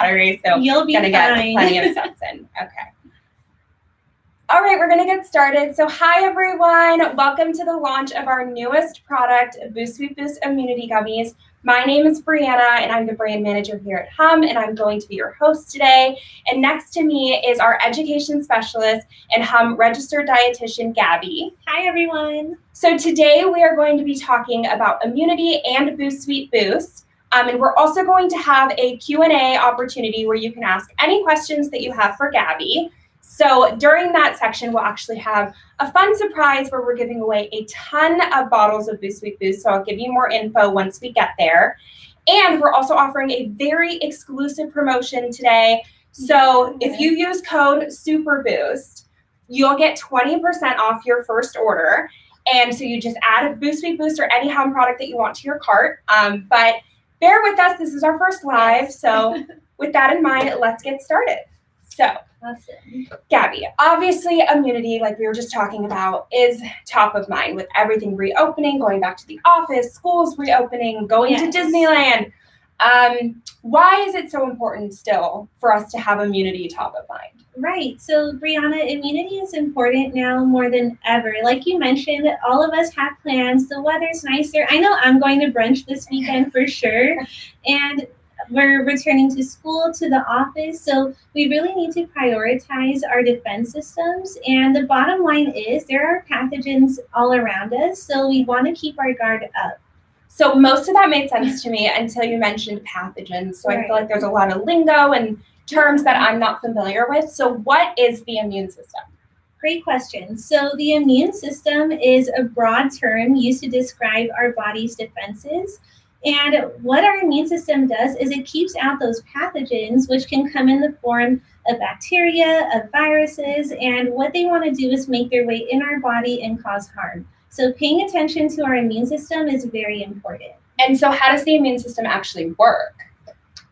battery, so you'll be gonna fine. get plenty of steps in. Okay. All right, we're gonna get started. So hi everyone, welcome to the launch of our newest product, Boost Sweet Boost Immunity Gummies. My name is Brianna and I'm the brand manager here at HUM and I'm going to be your host today. And next to me is our education specialist and HUM registered dietitian, Gabby. Hi everyone. So today we are going to be talking about immunity and Boost Sweet Boost. And we're also going to have a Q&A opportunity where you can ask any questions that you have for Gabby. So during that section, we'll actually have a fun surprise where we're giving away a ton of bottles of Boost Sweet Boost. So I'll give you more info once we get there. And we're also offering a very exclusive promotion today. So if you use code SUPERBOOST, you'll get 20% off your first order. And so you just add a Boost Sweet Boost or any HUM product that you want to your cart. But bear with us, this is our first live. So with that in mind, let's get started. So awesome. Gabby, obviously immunity, like we were just talking about, is top of mind with everything reopening, going back to the office, schools reopening, going to Disneyland. Why is it so important still for us to have immunity top of mind? Right. So, Brianna, immunity is important now more than ever. Like you mentioned, all of us have plans. The weather's nicer. I know I'm going to brunch this weekend for sure. And we're returning to school, to the office. So we really need to prioritize our defense systems. And the bottom line is there are pathogens all around us. So we want to keep our guard up. So most of that made sense to me until you mentioned pathogens. So I feel like there's a lot of lingo and terms that I'm not familiar with. So what is the immune system? Great question. So the immune system is a broad term used to describe our body's defenses. And what our immune system does is it keeps out those pathogens, which can come in the form of bacteria, of viruses, and what they want to do is make their way in our body and cause harm. So paying attention to our immune system is very important. And so how does the immune system actually work?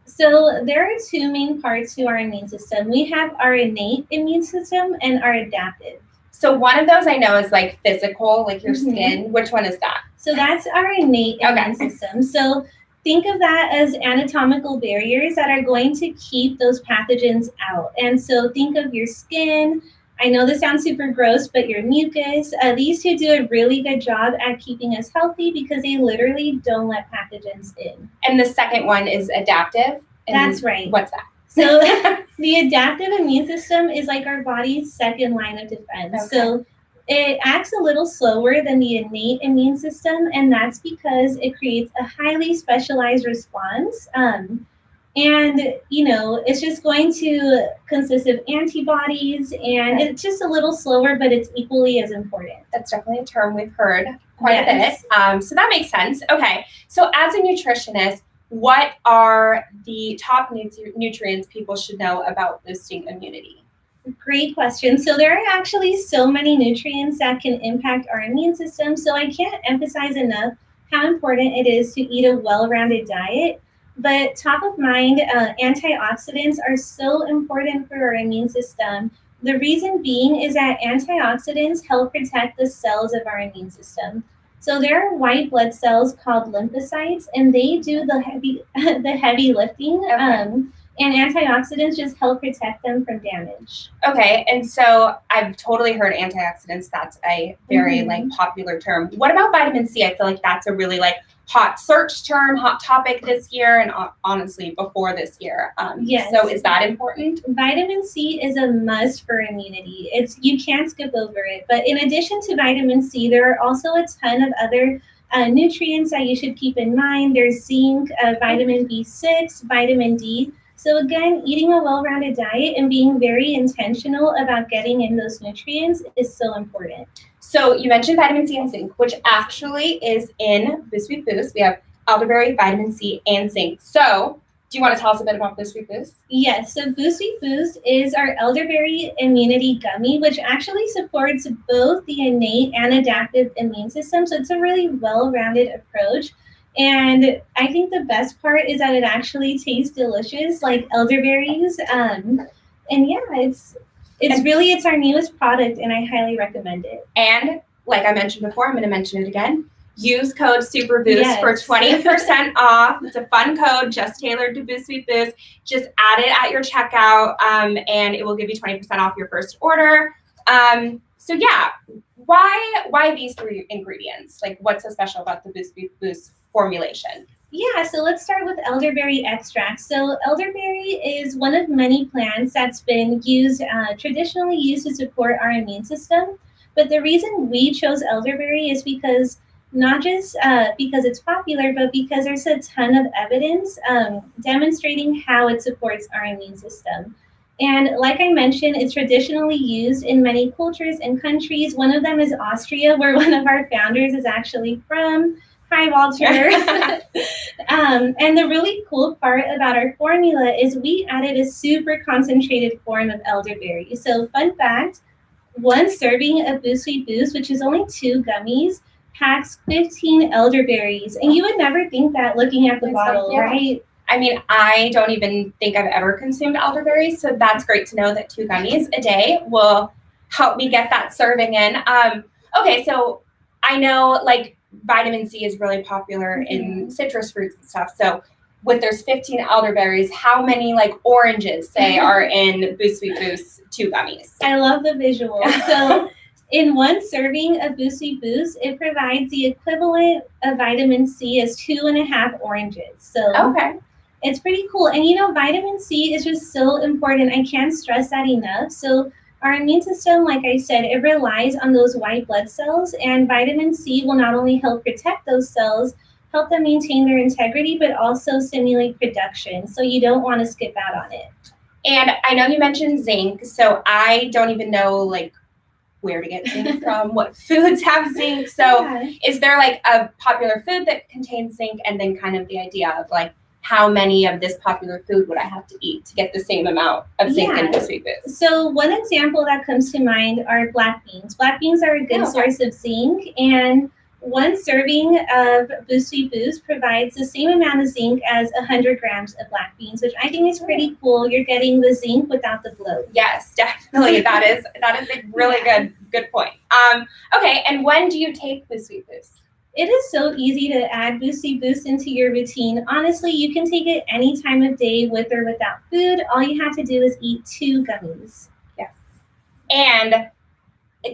So there are two main parts to our immune system. We have our innate immune system and our adaptive. So one of those I know is like physical, like your skin. Which one is that? So that's our innate immune system. So think of that as anatomical barriers that are going to keep those pathogens out. And so think of your skin. I know this sounds super gross, but your mucus. These two do a really good job at keeping us healthy because they literally don't let pathogens in. And the second one is adaptive? That's right. What's that? So the adaptive immune system is like our body's second line of defense. Okay. So it acts a little slower than the innate immune system, and that's because it creates a highly specialized response. And, you know, it's just going to consist of antibodies, and it's just a little slower, but it's equally as important. That's definitely a term we've heard quite a bit. So that makes sense. Okay. So as a nutritionist, what are the top nutrients people should know about boosting immunity? Great question. So there are actually so many nutrients that can impact our immune system. So I can't emphasize enough how important it is to eat a well-rounded diet. But top of mind, antioxidants are so important for our immune system. The reason being is that antioxidants help protect the cells of our immune system. So there are white blood cells called lymphocytes, and they do the heavy lifting. And antioxidants just help protect them from damage. Okay, and so I've totally heard antioxidants. That's a very like popular term. What about vitamin C? I feel like that's a really like hot search term, hot topic this year, and honestly before this year. Yes. So is that important? Vitamin C is a must for immunity. You can't skip over it. But in addition to vitamin C, there are also a ton of other nutrients that you should keep in mind. There's zinc, vitamin B6, vitamin D. So again, eating a well-rounded diet and being very intentional about getting in those nutrients is so important. So you mentioned vitamin C and zinc, which actually is in Boost Sweet Boost. We have elderberry, vitamin C, and zinc. So do you want to tell us a bit about Boost Sweet Boost? Yes, so Boost Sweet Boost is our elderberry immunity gummy, which actually supports both the innate and adaptive immune system. So it's a really well-rounded approach. And I think the best part is that it actually tastes delicious, like elderberries. And yeah, it's our newest product, and I highly recommend it. And like I mentioned before, I'm going to mention it again. use code SUPERBOOST for 20% off. It's a fun code just tailored to Boost Sweet Boost. Just add it at your checkout, and it will give you 20% off your first order. So yeah, why these 3 ingredients? Like, what's so special about the Boost Sweet Boost formulation? Yeah, so let's start with elderberry extract. So elderberry is one of many plants that's been used, traditionally used to support our immune system. But the reason we chose elderberry is because not just because it's popular, but because there's a ton of evidence demonstrating how it supports our immune system. And like I mentioned, it's traditionally used in many cultures and countries. One of them is Austria, where one of our founders is actually from. Hi, Walter. And the really cool part about our formula is we added a super concentrated form of elderberry. So fun fact, one serving of Boost Sweet Boost, which is only 2 gummies, packs 15 elderberries. And you would never think that looking at the bottle, right? I mean, I don't even think I've ever consumed elderberries, so that's great to know that 2 gummies a day will help me get that serving in. Okay, so I know like vitamin C is really popular in citrus fruits and stuff. So there's 15 elderberries, how many like oranges, say, are in Boost Sweet Boost 2 gummies? I love the visual. So in one serving of Boost Sweet Boost, it provides the equivalent of vitamin C as 2.5 oranges. So okay. It's pretty cool. And you know, vitamin C is just so important. I can't stress that enough. So our immune system, like I said, it relies on those white blood cells, and vitamin C will not only help protect those cells, help them maintain their integrity, but also stimulate production. So you don't want to skip out on it. And I know you mentioned zinc, so I don't even know like where to get zinc from, what foods have zinc. So is there like a popular food that contains zinc, and then kind of the idea of like, how many of this popular food would I have to eat to get the same amount of zinc in Boost Sweet Boost? So one example that comes to mind are black beans. Black beans are a good source of zinc, and one serving of Boost Sweet Boost provides the same amount of zinc as 100 grams of black beans, which I think is pretty cool. You're getting the zinc without the bloat. Yes, definitely. That is a really good point. Okay, and when do you take Boost Sweet Boost? It is so easy to add Boost Sweet Boost into your routine. Honestly, you can take it any time of day with or without food. All you have to do is eat 2 gummies. Yes. And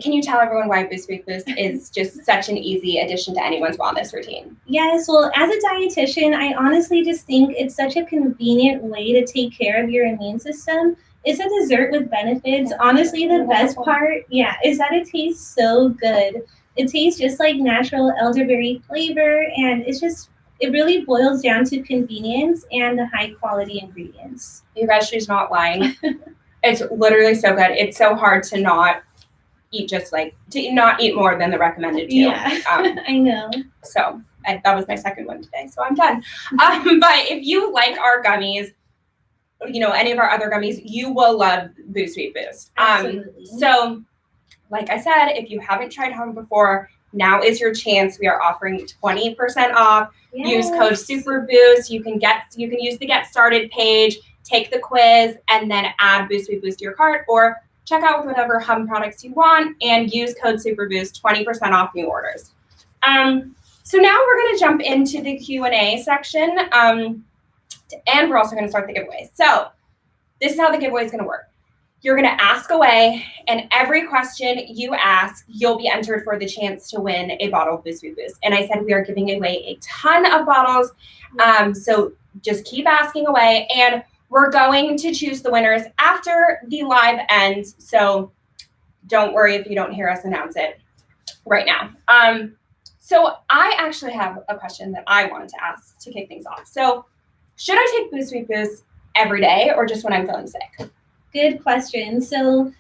can you tell everyone why Boost Sweet Boost is just such an easy addition to anyone's wellness routine? Yes, well, as a dietitian, I honestly just think it's such a convenient way to take care of your immune system. It's a dessert with benefits. Honestly, the best part, is that it tastes so good. It tastes just like natural elderberry flavor, and it really boils down to convenience and the high quality ingredients. You guys, she's not lying. It's literally so good. It's so hard to not eat not eat more than the recommended 2. Yeah, I know. So that was my second one today, so I'm done. But if you like our gummies, you know, any of our other gummies, you will love Boost Sweet Boost. Absolutely. So like I said, if you haven't tried HUM before, now is your chance. We are offering 20% off. Use code SUPERBOOST. You can use the Get Started page, take the quiz, and then add Boost Sweet Boost to your cart, or check out whatever HUM products you want and use code SUPERBOOST, 20% off new orders. So now we're going to jump into the Q&A section, and we're also going to start the giveaway. So this is how the giveaway is going to work. You're going to ask away, and every question you ask, you'll be entered for the chance to win a bottle of Boost Sweet Boost. And I said we are giving away a ton of bottles, so just keep asking away, and we're going to choose the winners after the live ends, so don't worry if you don't hear us announce it right now. So I actually have a question that I wanted to ask to kick things off. So should I take Boost Sweet Boost every day or just when I'm feeling sick? Good question. So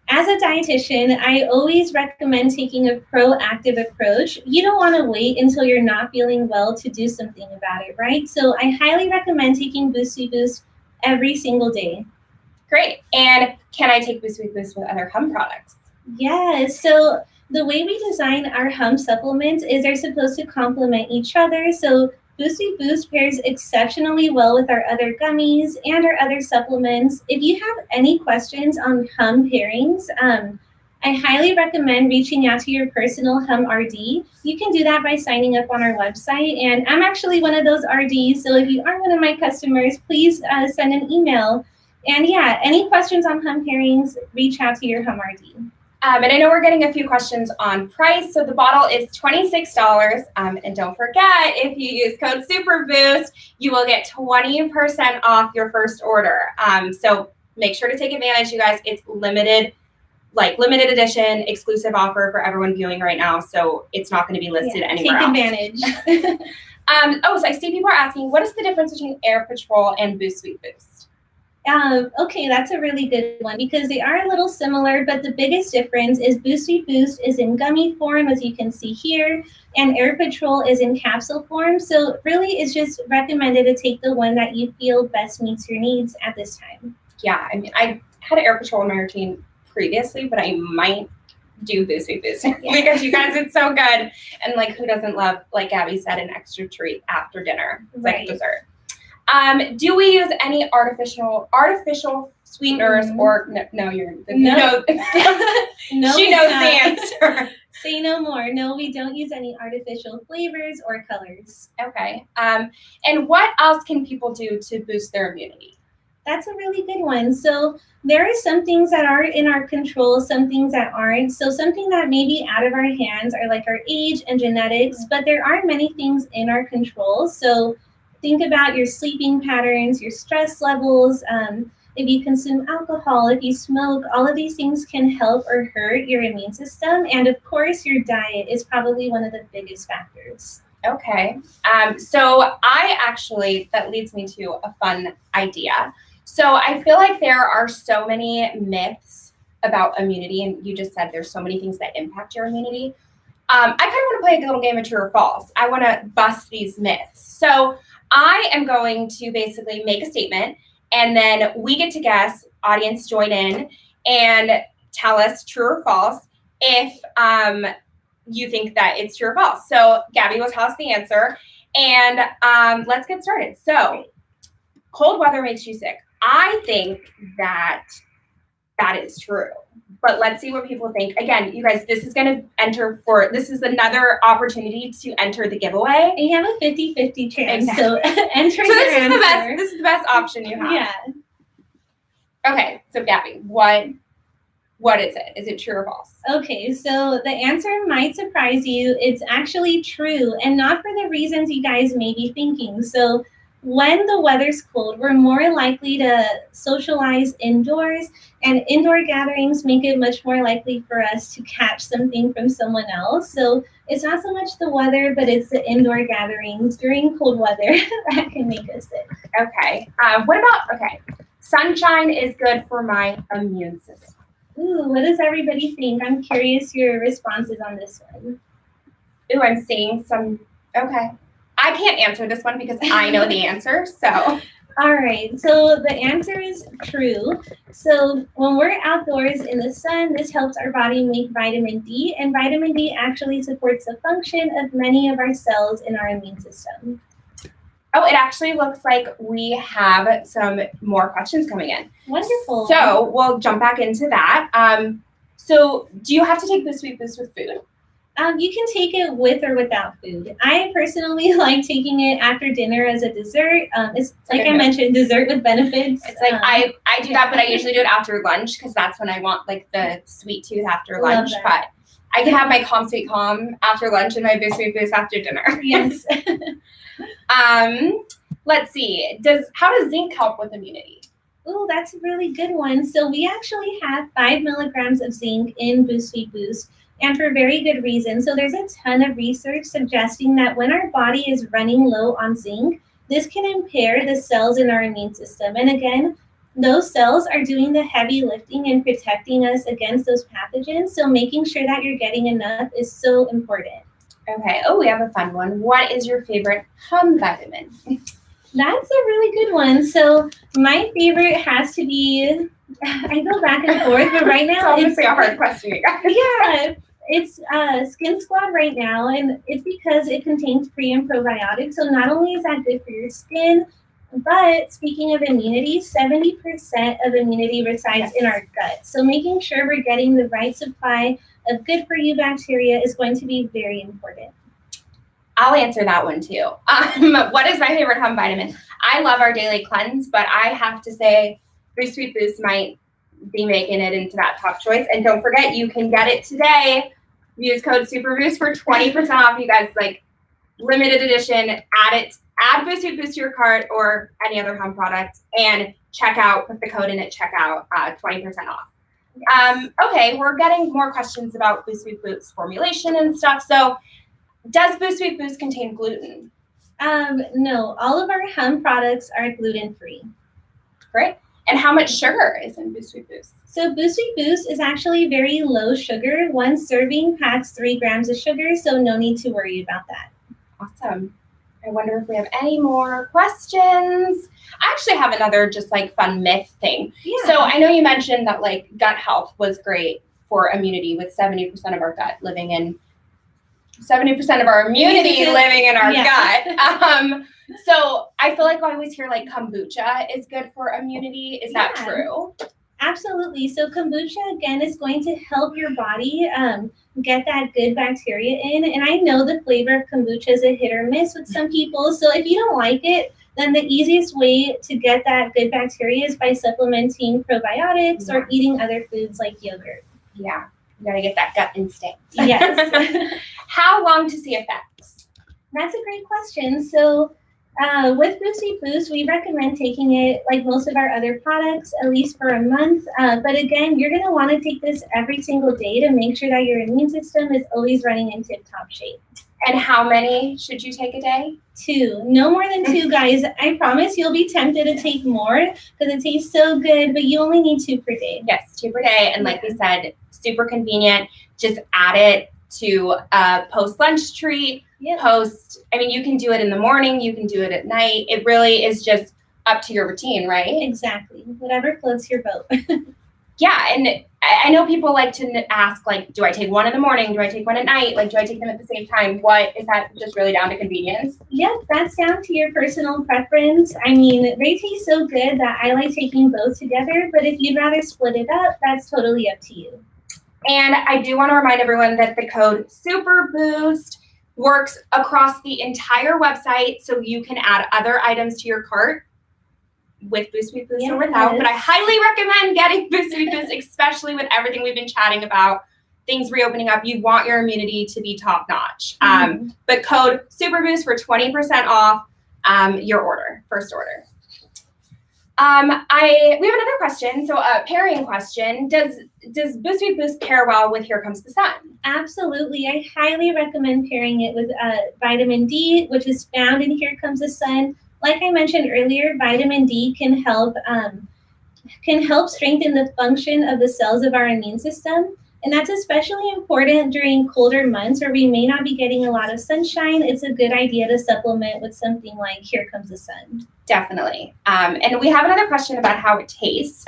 as a dietitian, I always recommend taking a proactive approach. You don't want to wait until you're not feeling well to do something about it, right? So I highly recommend taking Boost Sweet Boost every single day. Great. And can I take Boost Sweet Boost with other HUM products? Yes. So the way we design our HUM supplements is they're supposed to complement each other. So Boost Sweet Boost pairs exceptionally well with our other gummies and our other supplements. If you have any questions on HUM pairings, I highly recommend reaching out to your personal HUM RD. You can do that by signing up on our website. And I'm actually one of those RDs. So if you are one of my customers, please send an email. And yeah, any questions on HUM pairings, reach out to your HUM RD. And I know we're getting a few questions on price. So the bottle is $26. And don't forget, if you use code SUPERBOOST, you will get 20% off your first order. So make sure to take advantage, you guys. It's limited edition, exclusive offer for everyone viewing right now. So it's not going to be listed anywhere else. Take advantage. So I see people are asking, what is the difference between Air Patrol and Boost Sweet Boost? Okay, that's a really good one because they are a little similar, but the biggest difference is Boost Sweet Boost is in gummy form, as you can see here, and Air Patrol is in capsule form. So really it's just recommended to take the one that you feel best meets your needs at this time. Yeah, I mean, I had Air Patrol in my routine previously, but I might do Boost Sweet Boost because you guys, it's so good. And like, who doesn't love, like Gabby said, an extra treat after dinner? It's like dessert. Do we use any artificial sweeteners or no? She knows the answer. Say no more. No, we don't use any artificial flavors or colors. Okay. And what else can people do to boost their immunity? That's a really good one. So there are some things that are in our control, some things that aren't. So something that may be out of our hands are like our age and genetics, but there are many things in our control. So think about your sleeping patterns, your stress levels, if you consume alcohol, if you smoke, all of these things can help or hurt your immune system. And of course, your diet is probably one of the biggest factors. Okay. So that leads me to a fun idea. So I feel like there are so many myths about immunity, and you just said there's so many things that impact your immunity. I kind of want to play a little game of true or false. I want to bust these myths. So I am going to basically make a statement, and then we get to guess, audience join in, and tell us true or false if you think that it's true or false. So Gabby will tell us the answer, and let's get started. So cold weather makes you sick. I think that is true. But let's see what people think. Again, you guys, this is another opportunity to enter the giveaway. And you have a 50-50 chance. Exactly. So enter This is the best option you have. Yeah. Okay, so Gabby, what is it? Is it true or false? Okay, so the answer might surprise you. It's actually true, and not for the reasons you guys may be thinking. So when the weather's cold, we're more likely to socialize indoors, and indoor gatherings make it much more likely for us to catch something from someone else. So it's not so much the weather, but it's the indoor gatherings during cold weather that can make us sick. Okay. Sunshine is good for my immune system. Ooh, what does everybody think? I'm curious your responses on this one. Ooh, I'm seeing some. Okay. I can't answer this one because I know the answer, so. All right, so the answer is true. So when we're outdoors in the sun, this helps our body make vitamin D, and vitamin D actually supports the function of many of our cells in our immune system. Oh, it actually looks like we have some more questions coming in. Wonderful. So we'll jump back into that. So do you have to take Boost Sweet Boost with food? You can take it with or without food. I personally like taking it after dinner as a dessert. It's like I mentioned, dessert with benefits. It's like I do that, but I usually do it after lunch because that's when I want like the sweet tooth after lunch. But I can have my Calm Sweet Calm after lunch and my Boost Sweet Boost after dinner. Yes. Let's see. How does zinc help with immunity? Oh, that's a really good one. So we actually have 5 milligrams of zinc in Boost Sweet Boost, and for very good reason. So there's a ton of research suggesting that when our body is running low on zinc, this can impair the cells in our immune system. And again, those cells are doing the heavy lifting and protecting us against those pathogens. So making sure that you're getting enough is so important. Okay. Oh, we have a fun one. What is your favorite HUM vitamin? That's a really good one. So my favorite has to be, I go back and forth, but right now it's obviously a hard question, you guys. Yeah, it's Skin Squad right now, and it's because it contains pre and probiotics. So not only is that good for your skin, But speaking of immunity, 70% of immunity resides in our gut. So making sure we're getting the right supply of good for you bacteria is going to be very important. I'll answer that one too. What is my favorite HUM vitamin? I love our daily cleanse, but I have to say Boost Sweet Boost might be making it into that top choice. And don't forget, you can get it today. Use code SUPERBOOST for 20% off. You guys, like, limited edition. Add Boost Sweet Boost to your cart or any other HUM product, and check out. Put the code in at checkout. 20% off. Yes. Okay, we're getting more questions about Boost Sweet Boost formulation and stuff. So, does Boost Sweet Boost contain gluten? No, all of our HUM products are gluten-free. Great. And how much sugar is in Boost Sweet Boost? So Boost Sweet Boost is actually very low sugar. One serving packs 3 grams of sugar, so no need to worry about that. Awesome. I wonder if we have any more questions. I actually have another just like fun myth thing. Yeah. So I know you mentioned that like gut health was great for immunity, with 70% of our gut living in 70% of our immunity living in our gut. So I feel like I always hear like kombucha is good for immunity. Is that true? Absolutely. So kombucha, again, is going to help your body get that good bacteria in. And I know the flavor of kombucha is a hit or miss with some people. So if you don't like it, then the easiest way to get that good bacteria is by supplementing probiotics or eating other foods like yogurt. Yeah. You got to get that gut instinct. Yes. How long to see effects? That's a great question. So with Boost Sweet Boost, we recommend taking it, like most of our other products, at least for a month. But again, you're going to want to take this every single day to make sure that your immune system is always running in tip-top shape. And how many should you take a day? 2. No more than 2, guys. I promise you'll be tempted to take more because it tastes so good, but you only need 2 per day. Yes, 2 per day. And like we said, super convenient. Just add it to a post-lunch treat. I mean, you can do it in the morning, you can do it at night. It really is just up to your routine, right? Exactly. Whatever floats your boat. Yeah, and I know people like to ask, like, do I take one in the morning? Do I take one at night? Like, do I take them at the same time? What, is that just really down to convenience? Yep, that's down to your personal preference. I mean, they taste so good that I like taking both together, but if you'd rather split it up, that's totally up to you. And I do want to remind everyone that the code SUPERBOOST works across the entire website, so you can add other items to your cart with Boost Sweet Boost or without. But I highly recommend getting Boost Sweet Boost, especially with everything we've been chatting about, things reopening up. You want your immunity to be top notch. But code SUPERBOOST for 20% off your order, first order. We have another question. So a pairing question. Does Boost Sweet Boost pair well with Here Comes the Sun? Absolutely. I highly recommend pairing it with vitamin D, which is found in Here Comes the Sun. Like I mentioned earlier, vitamin D can help strengthen the function of the cells of our immune system. And that's especially important during colder months where we may not be getting a lot of sunshine. It's a good idea to supplement with something like Here Comes the Sun. Definitely. And we have another question about how it tastes.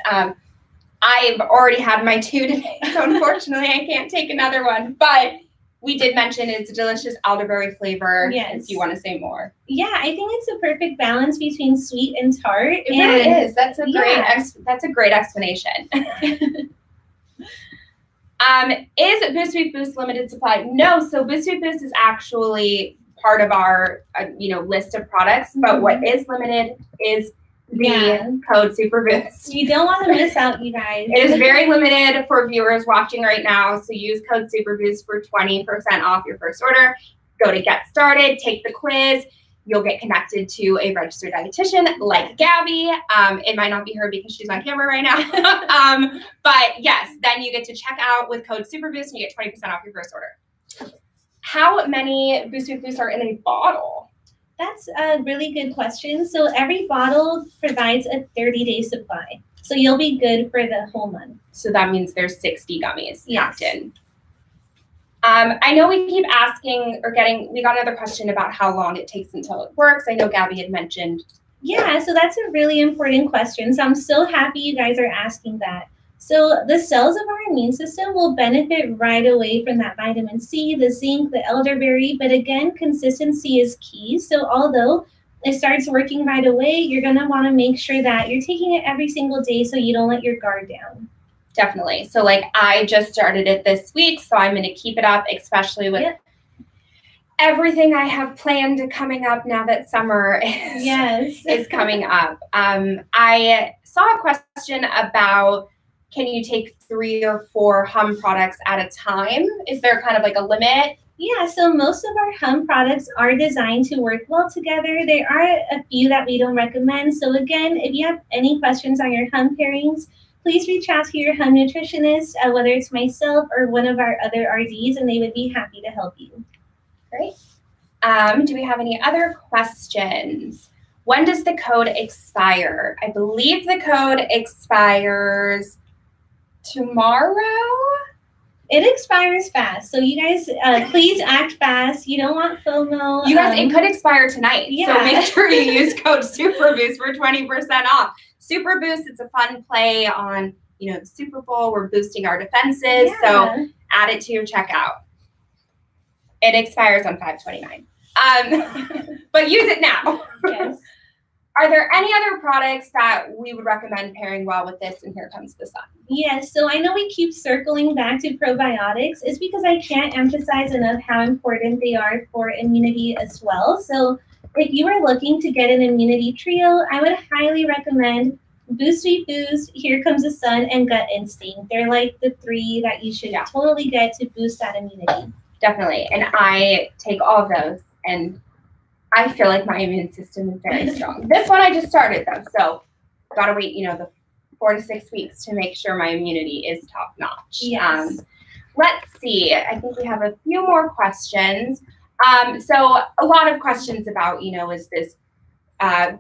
I've already had my 2 today, so unfortunately I can't take another one. But we did mention it's a delicious elderberry flavor. Yes. If you want to say more. Yeah, I think it's a perfect balance between sweet and tart. It really is. That's a great explanation. Is Boost Sweet Boost limited supply? No. So Boost Sweet Boost is actually part of our list of products. But what is limited is the code SUPERBOOST. You don't want to miss out, you guys. It is very limited for viewers watching right now. So use code SUPERBOOST for 20% off your first order. Go to Get Started, take the quiz. You'll get connected to a registered dietitian like Gabby. It might not be her because she's on camera right now. But yes, then you get to check out with code SUPERBOOST and you get 20% off your first order. How many Boost Sweet Boosts are in a bottle? That's a really good question. So every bottle provides a 30-day supply. So you'll be good for the whole month. So that means there's 60 gummies packed in. I know we keep asking we got another question about how long it takes until it works. I know Gabby had mentioned. Yeah, so that's a really important question. So I'm so happy you guys are asking that. So the cells of our immune system will benefit right away from that vitamin C, the zinc, the elderberry, but again, consistency is key. So although it starts working right away, you're going to want to make sure that you're taking it every single day so you don't let your guard down. Definitely. So like I just started it this week, so I'm going to keep it up, especially with everything I have planned coming up now that summer is coming up. I saw a question about, can you take 3 or 4 HUM products at a time? Is there kind of like a limit? Yeah, so most of our HUM products are designed to work well together. There are a few that we don't recommend. So again, if you have any questions on your HUM pairings, please reach out to your HUM nutritionist, whether it's myself or one of our other RDs, and they would be happy to help you. Great. Do we have any other questions? When does the code expire? I believe the code expires tomorrow. It expires fast, so you guys please act fast. You don't want FOMO. You guys, it could expire tonight, so make sure you use code SUPERBOOST for 20% off. Super Boost, it's a fun play on, you know, the Super Bowl. We're boosting our defenses, so add it to your checkout. It expires on 5/29, but use it now. Yes. Are there any other products that we would recommend pairing well with this? And here comes the sun. Yes, so I know we keep circling back to probiotics. It's because I can't emphasize enough how important they are for immunity as well. So if you are looking to get an immunity trio, I would highly recommend Boost Sweet Boost, Here Comes the Sun, and Gut Instinct. They're like the 3 that you should totally get to boost that immunity. Definitely, and I take all of those, and I feel like my immune system is very strong. This one I just started though, so gotta wait, you know, the 4 to 6 weeks to make sure my immunity is top notch. Yes. Let's see. I think we have a few more questions. So a lot of questions about, you know, is this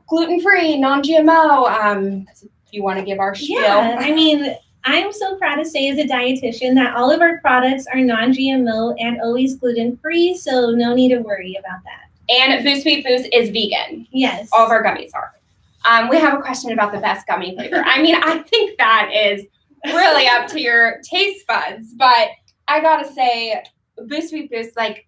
gluten-free, non-GMO? If you want to give our spiel. Yeah, I mean, I'm so proud to say as a dietitian that all of our products are non-GMO and always gluten-free, so no need to worry about that. And Boost Sweet Boost is vegan. Yes. All of our gummies are. We have a question about the best gummy flavor. I mean, I think that is really up to your taste buds, but I gotta say, Boost Sweet Boost, like,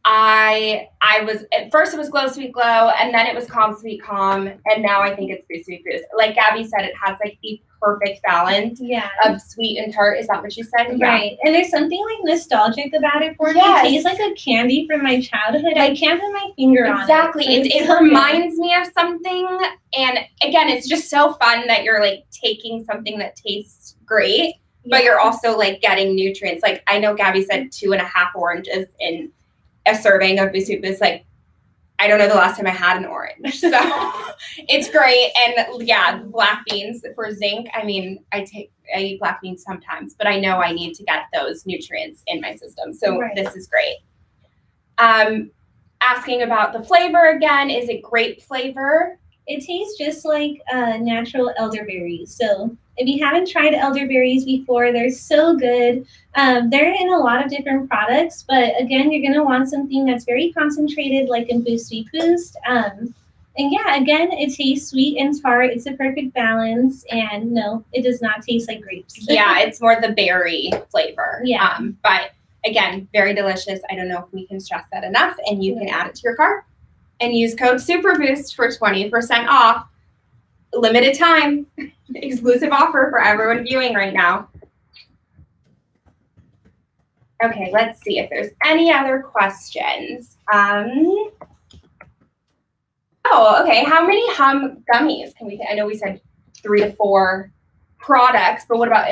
I was, at first it was Glow Sweet Glow, and then it was Calm Sweet Calm, and now I think it's Boost Sweet Boost. Like Gabby said, it has like the perfect balance of sweet and tart. Is that what you said? Right. And there's something like nostalgic about it for me. It tastes like a candy from my childhood. I can't put my finger on it. Exactly. It reminds me of something. And again, it's just so fun that you're like taking something that tastes great, but you're also like getting nutrients. Like I know Gabby said 2.5 oranges in a serving of Boost Sweet Boost. Like, I don't know the last time I had an orange. So it's great. And yeah, black beans for zinc. I mean, I eat black beans sometimes, but I know I need to get those nutrients in my system. So this is great. Asking about the flavor again, is it grape flavor? It tastes just like natural elderberries. So if you haven't tried elderberries before, they're so good. They're in a lot of different products, but again, you're going to want something that's very concentrated, like in Boost Sweet Boost. And yeah, again, it tastes sweet and tart. It's a perfect balance. And no, it does not taste like grapes. Yeah, it's more the berry flavor. Yeah. But again, very delicious. I don't know if we can stress that enough. And you can add it to your cart and use code SUPERBOOST for 20% off. Limited time, exclusive offer for everyone viewing right now. Okay, let's see if there's any other questions. Oh, okay. How many HUM gummies can we? I know we said 3 to 4 products, but what about,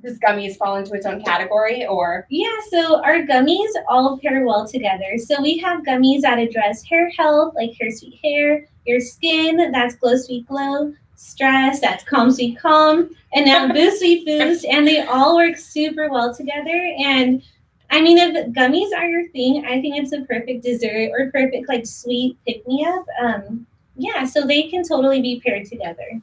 does gummies fall into its own category or? Yeah, so our gummies all pair well together. So we have gummies that address hair health, like Hair Sweet Hair, your skin, that's Glow Sweet Glow, stress, that's Calm Sweet Calm, and now Boost Sweet Boost, and they all work super well together. And I mean, if gummies are your thing, I think it's a perfect dessert or perfect like sweet pick-me-up. Yeah, so they can totally be paired together.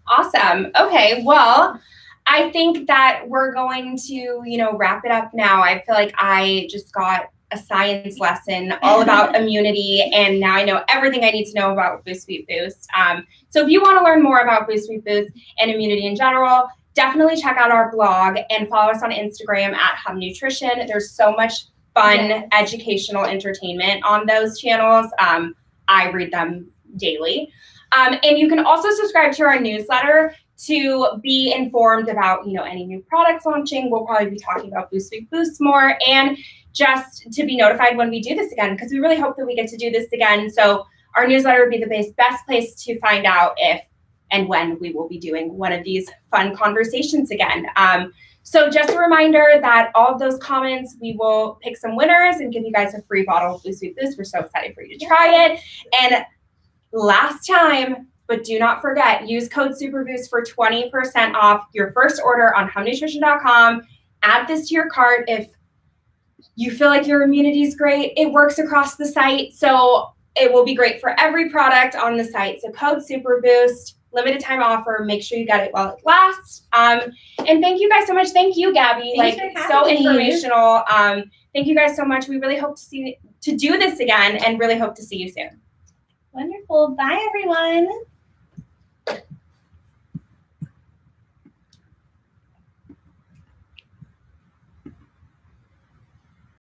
Awesome. Okay, well, I think that we're going to, wrap it up now. I feel like I just got a science lesson all about immunity, and now I know everything I need to know about Boost Sweet Boost. So if you want to learn more about Boost Sweet Boost and immunity in general, definitely check out our blog and follow us on Instagram at HUM Nutrition. There's so much fun, educational entertainment on those channels. I read them daily. And you can also subscribe to our newsletter to be informed about, any new products launching. We'll probably be talking about Boost Week Boost more, and just to be notified when we do this again, because we really hope that we get to do this again. So our newsletter would be the best place to find out if and when we will be doing one of these fun conversations again. So just a reminder that all of those comments, we will pick some winners and give you guys a free bottle of Boost Week Boost. We're so excited for you to try it. And last time, but do not forget, use code SUPERBOOST for 20% off your first order on humnutrition.com. Add this to your cart if you feel like your immunity is great. It works across the site, so it will be great for every product on the site. So code SUPERBOOST, limited time offer. Make sure you get it while it lasts. And thank you guys so much. Thank you, Gabby. So informational. Thank you guys so much. We really hope to do this again, and really hope to see you soon. Wonderful. Bye, everyone.